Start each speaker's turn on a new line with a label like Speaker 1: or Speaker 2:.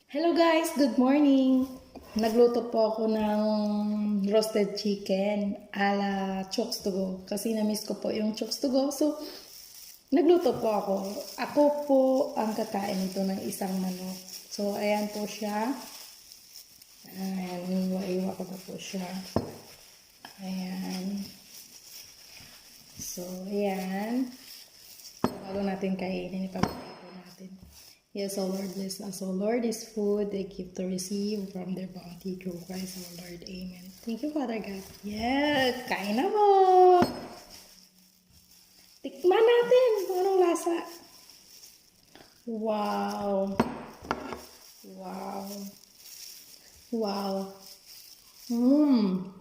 Speaker 1: Hello guys, good morning. Nagluto po ako ng roasted chicken ala Chokes to Go kasi na-miss ko po yung Chokes to Go. So, nagluto po ako. Ako po ang kakain nito ng isang manok. So, ayan po siya. Ayan, iwa ko na po siya. Ayan. So, ayan. Bago natin kainin, ipapakita po natin. Yes, O Lord, bless us, O Lord, this food they give to receive from their bounty through Christ, O Lord. Amen. Thank you, Father God. Yeah, kain na po. Tikman natin kung anong lasa. Wow. Wow. Wow. Mmm.